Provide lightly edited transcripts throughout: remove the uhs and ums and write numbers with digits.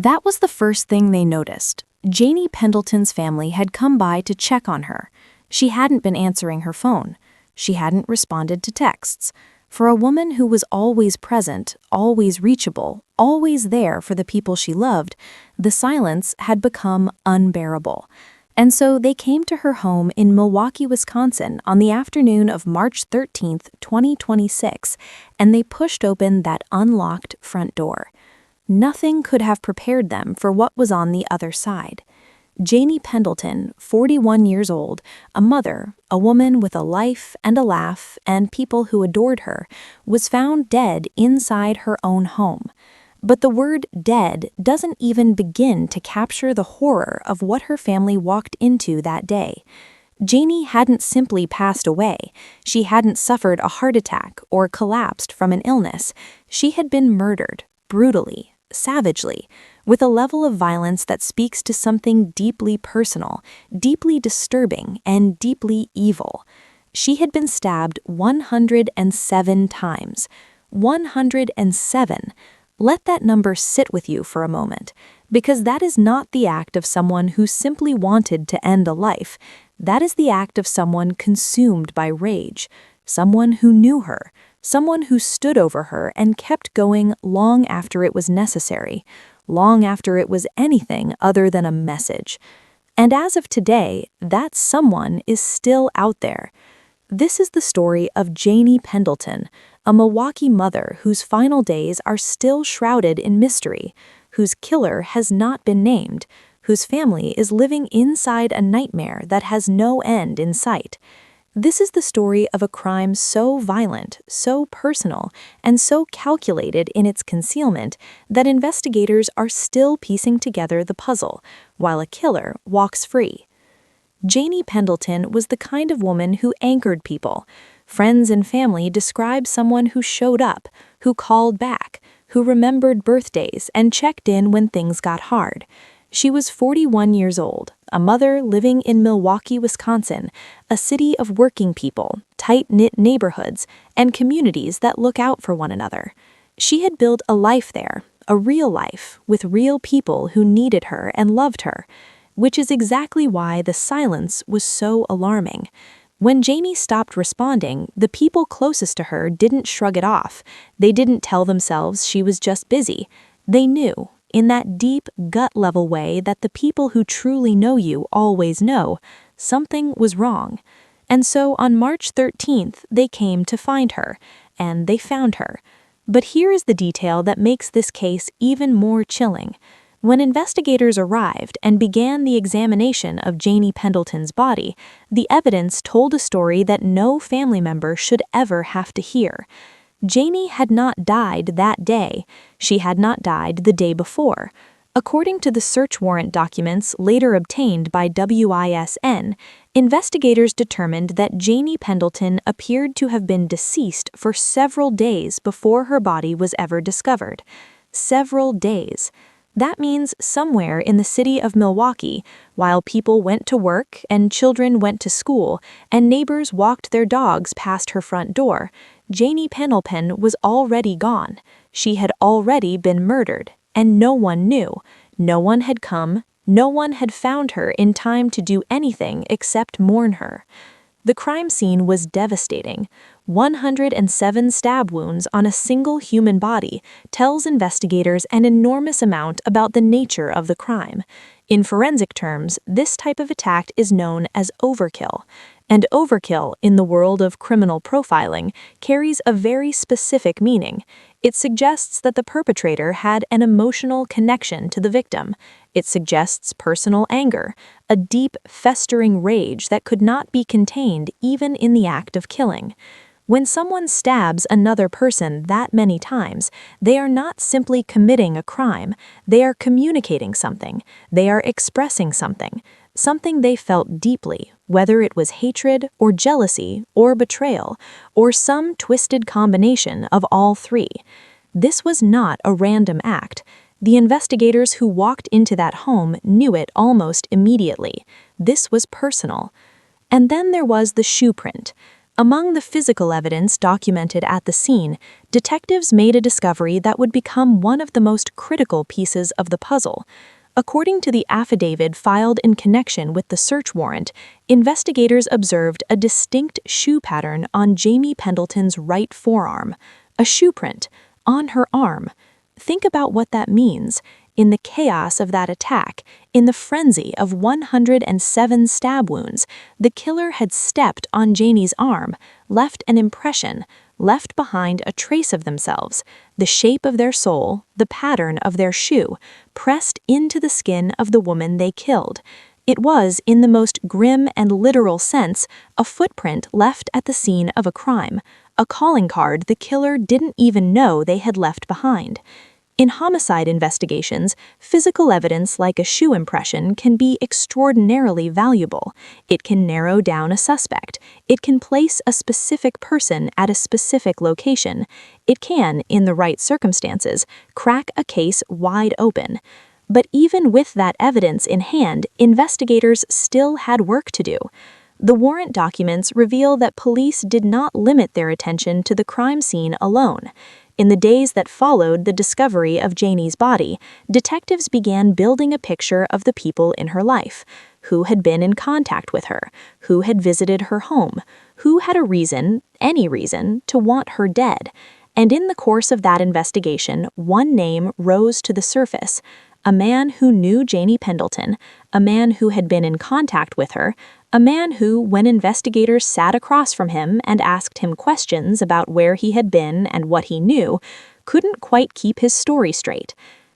That was the first thing they noticed. Janie Pendleton's family had come by to check on her. She hadn't been answering her phone. She hadn't responded to texts. For a woman who was always present, always reachable, always there for the people she loved, the silence had become unbearable. And so they came to her home in Milwaukee, Wisconsin on the afternoon of March 13th, 2026, and they pushed open that unlocked front door. Nothing could have prepared them for what was on the other side. Janie Pendleton, 41 years old, a mother, a woman with a life and a laugh and people who adored her, was found dead inside her own home. But the word dead doesn't even begin to capture the horror of what her family walked into that day. Janie hadn't simply passed away. She hadn't suffered a heart attack or collapsed from an illness. She had been murdered, brutally, savagely, with a level of violence that speaks to something deeply personal, deeply disturbing, and deeply evil. She had been stabbed 107 times. 107. Let that number sit with you for a moment, because that is not the act of someone who simply wanted to end a life. That is the act of someone consumed by rage, someone who knew her, someone who stood over her and kept going long after it was necessary, long after it was anything other than a message. And as of today, that someone is still out there. This is the story of Janie Pendleton, a Milwaukee mother whose final days are still shrouded in mystery, whose killer has not been named, whose family is living inside a nightmare that has no end in sight. This is the story of a crime so violent, so personal, and so calculated in its concealment that investigators are still piecing together the puzzle, while a killer walks free. Janie Pendleton was the kind of woman who anchored people. Friends and family describe someone who showed up, who called back, who remembered birthdays and checked in when things got hard. She was 41 years old, a mother living in Milwaukee, Wisconsin, a city of working people, tight-knit neighborhoods, and communities that look out for one another. She had built a life there, a real life, with real people who needed her and loved her, which is exactly why the silence was so alarming. When Janie stopped responding, the people closest to her didn't shrug it off. They didn't tell themselves she was just busy. They knew, in that deep, gut-level way that the people who truly know you always know, something was wrong. And so on March 13th, they came to find her, and they found her. But here is the detail that makes this case even more chilling. When investigators arrived and began the examination of Janie Pendleton's body, the evidence told a story that no family member should ever have to hear. Janie had not died that day. She had not died the day before. According to the search warrant documents later obtained by WISN, investigators determined that Janie Pendleton appeared to have been deceased for several days before her body was ever discovered. Several days. That means somewhere in the city of Milwaukee, while people went to work and children went to school and neighbors walked their dogs past her front door, Janie Pendleton was already gone. She had already been murdered, and no one knew. No one had come, no one had found her in time to do anything except mourn her. The crime scene was devastating. 107 stab wounds on a single human body tells investigators an enormous amount about the nature of the crime. In forensic terms, this type of attack is known as overkill. And overkill, in the world of criminal profiling, carries a very specific meaning. It suggests that the perpetrator had an emotional connection to the victim. It suggests personal anger, a deep, festering rage that could not be contained even in the act of killing. When someone stabs another person that many times, they are not simply committing a crime, they are communicating something, they are expressing something they felt deeply, whether it was hatred or jealousy or betrayal, or some twisted combination of all three. This was not a random act. The investigators who walked into that home knew it almost immediately. This was personal. And then there was the shoe print. Among the physical evidence documented at the scene, detectives made a discovery that would become one of the most critical pieces of the puzzle. According to the affidavit filed in connection with the search warrant, investigators observed a distinct shoe pattern on Janie Pendleton's right forearm, a shoe print on her arm. Think about what that means. In the chaos of that attack, in the frenzy of 107 stab wounds, the killer had stepped on Janie's arm, left an impression, left behind a trace of themselves, the shape of their sole, the pattern of their shoe, pressed into the skin of the woman they killed. It was, in the most grim and literal sense, a footprint left at the scene of a crime, a calling card the killer didn't even know they had left behind. In homicide investigations, physical evidence like a shoe impression can be extraordinarily valuable. It can narrow down a suspect. It can place a specific person at a specific location. It can, in the right circumstances, crack a case wide open. But even with that evidence in hand, investigators still had work to do. The warrant documents reveal that police did not limit their attention to the crime scene alone. In the days that followed the discovery of Janie's body, detectives began building a picture of the people in her life, who had been in contact with her, who had visited her home, who had a reason, any reason, to want her dead. And in the course of that investigation, one name rose to the surface: a man who knew Janie Pendleton, a man who had been in contact with her, a man who, when investigators sat across from him and asked him questions about where he had been and what he knew, couldn't quite keep his story straight.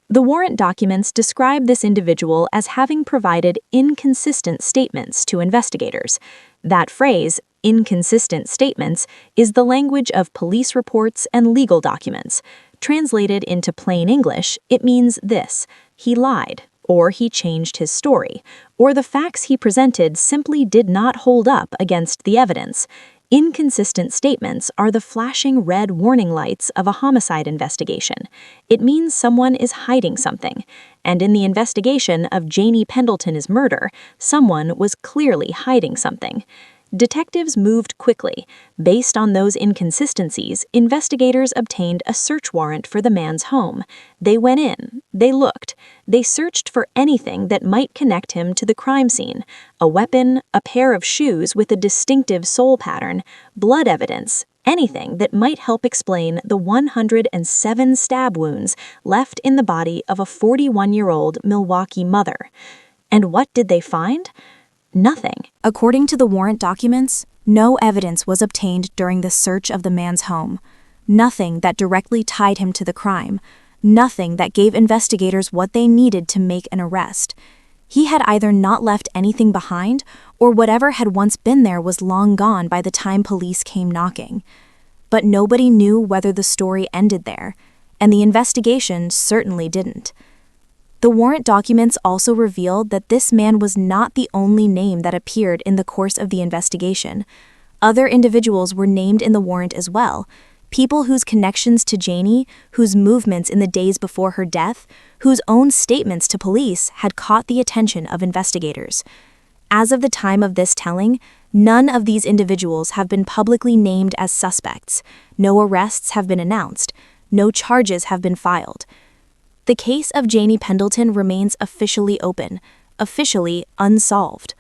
The warrant documents describe this individual as having provided inconsistent statements to investigators. That phrase, inconsistent statements, is the language of police reports and legal documents. Translated into plain English, it means this: he lied, or he changed his story, or the facts he presented simply did not hold up against the evidence. Inconsistent statements are the flashing red warning lights of a homicide investigation. It means someone is hiding something, and in the investigation of Janie Pendleton's murder, someone was clearly hiding something. Detectives moved quickly. Based on those inconsistencies, investigators obtained a search warrant for the man's home. They went in, they looked, they searched for anything that might connect him to the crime scene: a weapon, a pair of shoes with a distinctive sole pattern, blood evidence, anything that might help explain the 107 stab wounds left in the body of a 41-year-old Milwaukee mother. And what did they find? Nothing. According to the warrant documents, no evidence was obtained during the search of the man's home. Nothing that directly tied him to the crime. Nothing that gave investigators what they needed to make an arrest. He had either not left anything behind, or whatever had once been there was long gone by the time police came knocking. But nobody knew whether the story ended there, and the investigation certainly didn't. The warrant documents also revealed that this man was not the only name that appeared in the course of the investigation. Other individuals were named in the warrant as well, people whose connections to Janie, whose movements in the days before her death, whose own statements to police had caught the attention of investigators. As of the time of this telling, none of these individuals have been publicly named as suspects. No arrests have been announced. No charges have been filed. The case of Janie Pendleton remains officially open, officially unsolved.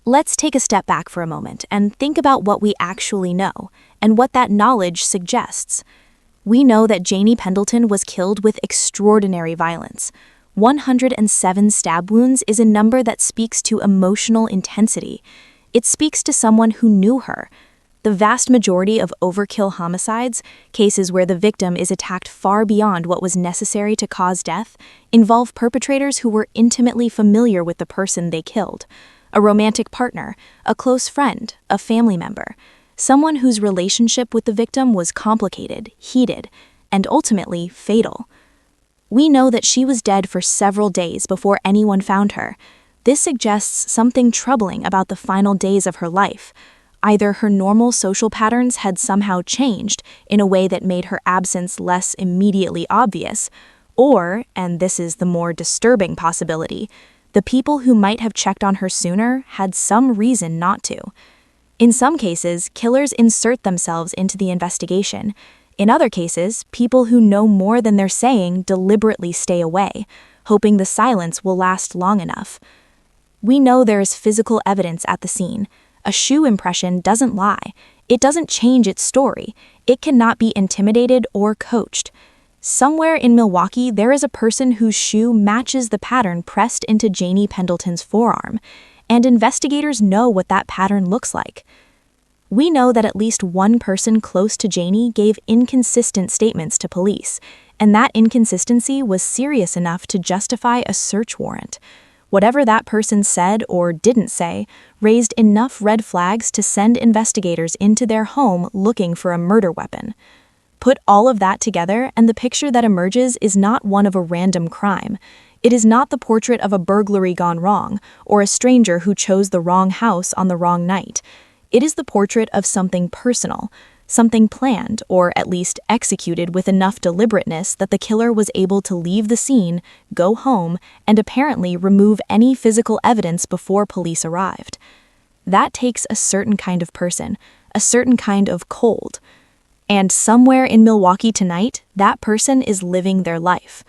Let's take a step back for a moment and think about what we actually know and what that knowledge suggests. We know that Janie Pendleton was killed with extraordinary violence. 107 stab wounds is a number that speaks to emotional intensity. It speaks to someone who knew her. The vast majority of overkill homicides, cases where the victim is attacked far beyond what was necessary to cause death, involve perpetrators who were intimately familiar with the person they killed: a romantic partner, a close friend, a family member, someone whose relationship with the victim was complicated, heated, and ultimately fatal. We know that she was dead for several days before anyone found her. This suggests something troubling about the final days of her life. Either her normal social patterns had somehow changed in a way that made her absence less immediately obvious, or, and this is the more disturbing possibility, the people who might have checked on her sooner had some reason not to. In some cases, killers insert themselves into the investigation. In other cases, people who know more than they're saying deliberately stay away, hoping the silence will last long enough. We know there is physical evidence at the scene. A shoe impression doesn't lie. It doesn't change its story. It cannot be intimidated or coached. Somewhere in Milwaukee, there is a person whose shoe matches the pattern pressed into Janie Pendleton's forearm, and investigators know what that pattern looks like. We know that at least one person close to Janie gave inconsistent statements to police, and that inconsistency was serious enough to justify a search warrant. Whatever that person said or didn't say raised enough red flags to send investigators into their home looking for a murder weapon. Put all of that together, and the picture that emerges is not one of a random crime. It is not the portrait of a burglary gone wrong, or a stranger who chose the wrong house on the wrong night. It is the portrait of something personal, something planned, or at least executed with enough deliberateness that the killer was able to leave the scene, go home, and apparently remove any physical evidence before police arrived. That takes a certain kind of person, a certain kind of cold. And somewhere in Milwaukee tonight, that person is living their life.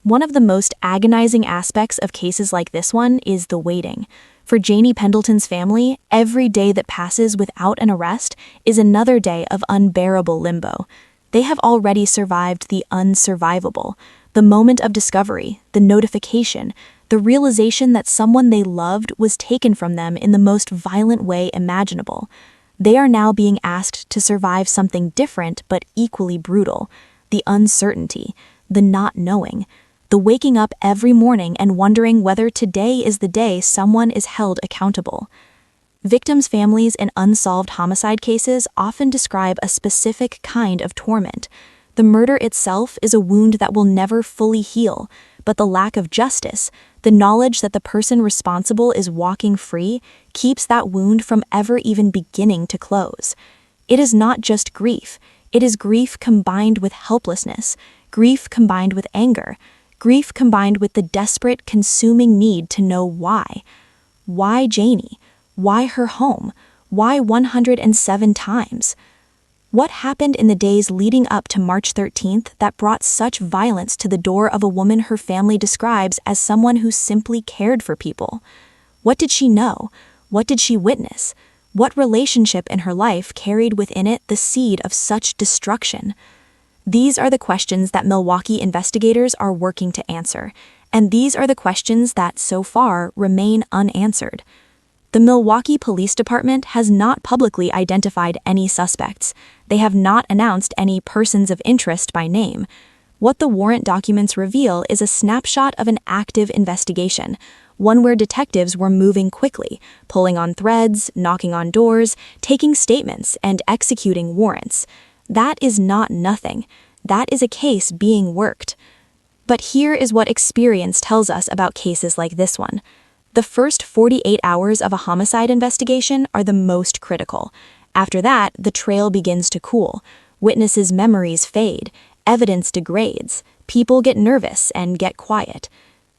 One of the most agonizing aspects of cases like this one is the waiting. For Janie Pendleton's family, every day that passes without an arrest is another day of unbearable limbo. They have already survived the unsurvivable, the moment of discovery, the notification, the realization that someone they loved was taken from them in the most violent way imaginable. They are now being asked to survive something different but equally brutal: the uncertainty, the not knowing, the waking up every morning and wondering whether today is the day someone is held accountable. Victims' families in unsolved homicide cases often describe a specific kind of torment. The murder itself is a wound that will never fully heal, but the lack of justice, the knowledge that the person responsible is walking free, keeps that wound from ever even beginning to close. It is not just grief. It is grief combined with helplessness, grief combined with anger, grief combined with the desperate, consuming need to know why. Why Janie? Why her home? Why 107 times? What happened in the days leading up to March 13th that brought such violence to the door of a woman her family describes as someone who simply cared for people? What did she know? What did she witness? What relationship in her life carried within it the seed of such destruction? These are the questions that Milwaukee investigators are working to answer, and these are the questions that, so far, remain unanswered. The Milwaukee Police Department has not publicly identified any suspects. They have not announced any persons of interest by name. What the warrant documents reveal is a snapshot of an active investigation, one where detectives were moving quickly, pulling on threads, knocking on doors, taking statements, and executing warrants. That is not nothing. That is a case being worked. But here is what experience tells us about cases like this one. The first 48 hours of a homicide investigation are the most critical. After that, the trail begins to cool. Witnesses' memories fade. Evidence degrades. People get nervous and get quiet.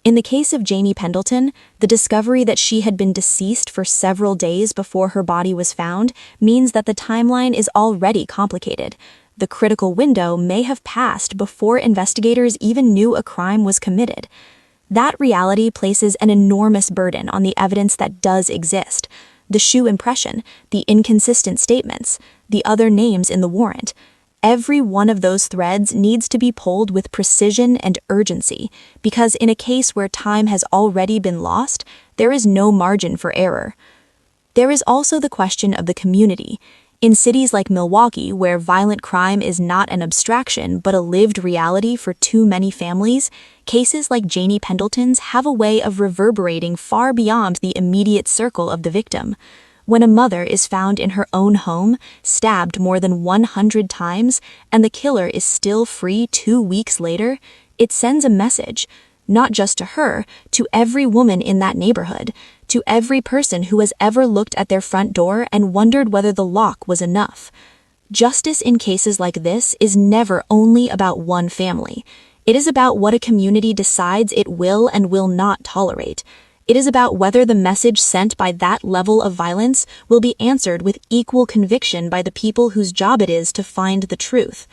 In the case of Janie Pendleton, the discovery that she had been deceased for several days before her body was found means that the timeline is already complicated. The critical window may have passed before investigators even knew a crime was committed. That reality places an enormous burden on the evidence that does exist: the shoe impression, the inconsistent statements, the other names in the warrant. Every one of those threads needs to be pulled with precision and urgency, because in a case where time has already been lost, there is no margin for error. There is also the question of the community. In cities like Milwaukee, where violent crime is not an abstraction but a lived reality for too many families, cases like Janie Pendleton's have a way of reverberating far beyond the immediate circle of the victim. When a mother is found in her own home, stabbed more than 100 times, and the killer is still free 2 weeks later, it sends a message, not just to her, to every woman in that neighborhood, to every person who has ever looked at their front door and wondered whether the lock was enough. Justice in cases like this is never only about one family. It is about what a community decides it will and will not tolerate. It is about whether the message sent by that level of violence will be answered with equal conviction by the people whose job it is to find the truth.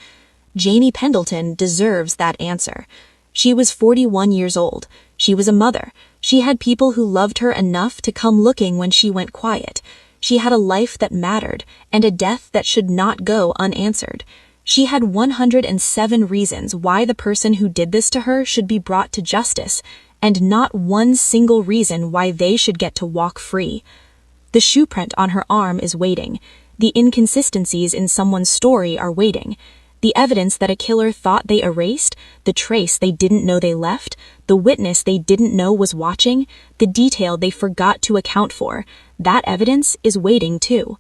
Janie Pendleton deserves that answer. She was 41 years old. She was a mother. She had people who loved her enough to come looking when she went quiet. She had a life that mattered and a death that should not go unanswered. She had 107 reasons why the person who did this to her should be brought to justice, and not one single reason why they should get to walk free. The shoe print on her arm is waiting. The inconsistencies in someone's story are waiting. The evidence that a killer thought they erased, the trace they didn't know they left, the witness they didn't know was watching, the detail they forgot to account for, that evidence is waiting too.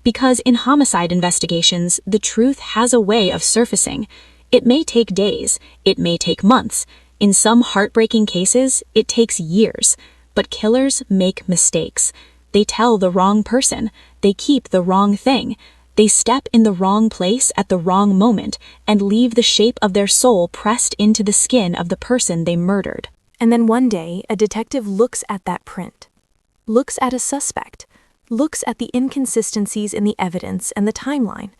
Because in homicide investigations, the truth has a way of surfacing. It may take days, it may take months. In some heartbreaking cases, it takes years. But killers make mistakes. They tell the wrong person. They keep the wrong thing. They step in the wrong place at the wrong moment and leave the shape of their soul pressed into the skin of the person they murdered. And then one day, a detective looks at that print, looks at a suspect, looks at the inconsistencies in the evidence and the timeline,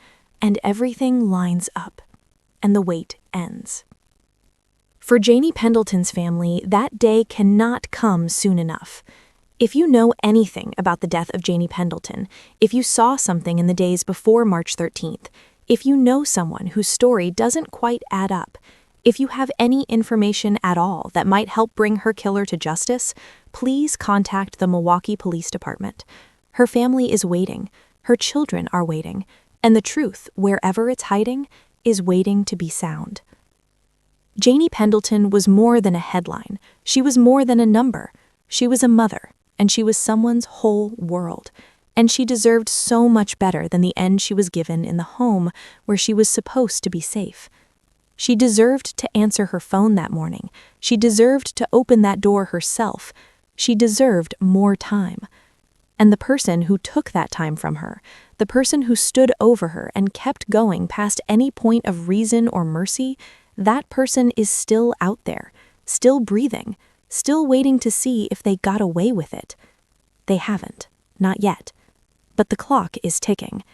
and everything lines up, and the wait ends. For Janie Pendleton's family, that day cannot come soon enough. If you know anything about the death of Janie Pendleton, if you saw something in the days before March 13th, if you know someone whose story doesn't quite add up, if you have any information at all that might help bring her killer to justice, please contact the Milwaukee Police Department. Her family is waiting, her children are waiting, and the truth, wherever it's hiding, is waiting to be sound. Janie Pendleton was more than a headline. She was more than a number. She was a mother, and she was someone's whole world. And she deserved so much better than the end she was given in the home where she was supposed to be safe. She deserved to answer her phone that morning. She deserved to open that door herself. She deserved more time. And the person who took that time from her, the person who stood over her and kept going past any point of reason or mercy, that person is still out there, still breathing, still waiting to see if they got away with it. They haven't, not yet. But the clock is ticking,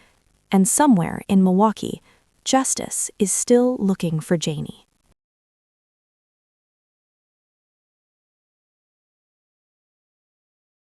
and somewhere in Milwaukee, justice is still looking for Janie.